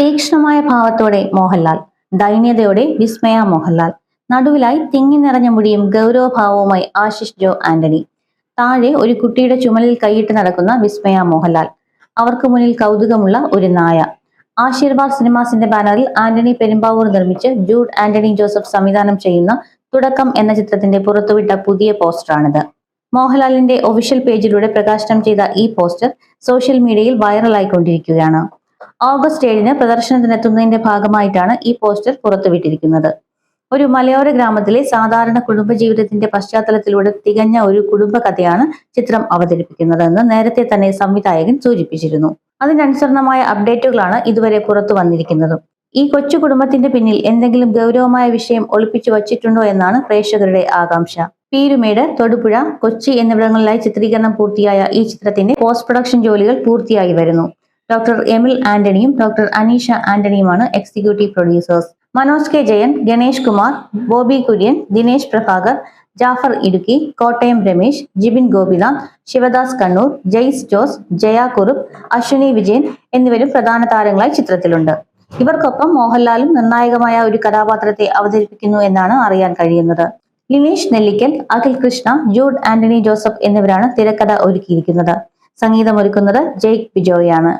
തീക്ഷ്ണമായ ഭാവത്തോടെ മോഹൻലാൽ, ദൈന്യതയോടെ വിസ്മയ മോഹൻലാൽ, നടുവിലായി തിങ്ങി നിറഞ്ഞ മുടിയും ഗൗരവഭാവവുമായി ആശിഷ് ജോ ആന്റണി. താഴെ ഒരു കുട്ടിയുടെ ചുമലിൽ കൈയിട്ട് നടക്കുന്ന വിസ്മയ മോഹൻലാൽ. അവർക്ക് മുന്നിൽ കൗതുകമുള്ള ഒരു നായ. ആശീർവാദ് സിനിമാസിന്റെ ബാനറിൽ ആന്റണി പെരുമ്പാവൂർ നിർമ്മിച്ച് ജൂഡ് ആന്റണി ജോസഫ് സംവിധാനം ചെയ്യുന്ന തുടക്കം എന്ന ചിത്രത്തിന്റെ പുറത്തുവിട്ട പുതിയ പോസ്റ്ററാണിത്. മോഹൻലാലിന്റെ ഒഫീഷ്യൽ പേജിലൂടെ പ്രകാശനം ചെയ്ത ഈ പോസ്റ്റർ സോഷ്യൽ മീഡിയയിൽ വൈറലായിക്കൊണ്ടിരിക്കുകയാണ്. ഓഗസ്റ്റ് 7-ന് പ്രദർശനത്തിനെത്തുന്നതിന്റെ ഭാഗമായിട്ടാണ് ഈ പോസ്റ്റർ പുറത്തുവിട്ടിരിക്കുന്നത്. ഒരു മലയോര ഗ്രാമത്തിലെ സാധാരണ കുടുംബജീവിതത്തിന്റെ പശ്ചാത്തലത്തിലൂടെ തികഞ്ഞ ഒരു കുടുംബകഥയാണ് ചിത്രം അവതരിപ്പിക്കുന്നതെന്ന് നേരത്തെ തന്നെ സംവിധായകൻ സൂചിപ്പിച്ചിരുന്നു. അതിനനുസരണമായ അപ്ഡേറ്റുകളാണ് ഇതുവരെ പുറത്തു വന്നിരിക്കുന്നതും. ഈ കൊച്ചു കുടുംബത്തിന്റെ പിന്നിൽ എന്തെങ്കിലും ഗൗരവമായ വിഷയം ഒളിപ്പിച്ചു വച്ചിട്ടുണ്ടോ എന്നാണ് പ്രേക്ഷകരുടെ ആകാംക്ഷ. പീരുമേട്, തൊടുപുഴ, കൊച്ചി എന്നിവിടങ്ങളിലായി ചിത്രീകരണം പൂർത്തിയായ ഈ ചിത്രത്തിന്റെ പോസ്റ്റ് പ്രൊഡക്ഷൻ ജോലികൾ പൂർത്തിയായി വരുന്നു. ഡോക്ടർ എമിൽ ആന്റണിയും ഡോക്ടർ അനീഷ ആന്റണിയുമാണ് എക്സിക്യൂട്ടീവ് പ്രൊഡ്യൂസേഴ്സ്. മനോജ് കെ ജയൻ, ഗണേഷ് കുമാർ, ബോബി കുര്യൻ, ദിനേശ് പ്രഭാകർ, ജാഫർ ഇടുക്കി, കോട്ടയം രമേശ്, ജിബിൻ ഗോപിനാഥ്, ശിവദാസ് കണ്ണൂർ, ജെയ്സ് ജോസ്, ജയ കുറുപ്പ്, അശ്വിനി വിജയൻ എന്നിവരും പ്രധാന താരങ്ങളായി ചിത്രത്തിലുണ്ട്. ഇവർക്കൊപ്പം മോഹൻലാലും നിർണായകമായ ഒരു കഥാപാത്രത്തെ അവതരിപ്പിക്കുന്നു എന്നാണ് അറിയാൻ കഴിയുന്നത്. ലിനീഷ് നെല്ലിക്കൽ, അഖിൽ കൃഷ്ണ, ജൂഡ് ആന്റണി ജോസഫ് എന്നിവരാണ് തിരക്കഥ ഒരുക്കിയിരിക്കുന്നത്. സംഗീതമൊരുക്കുന്നത് ജെയ്ക് ബിജോയാണ്.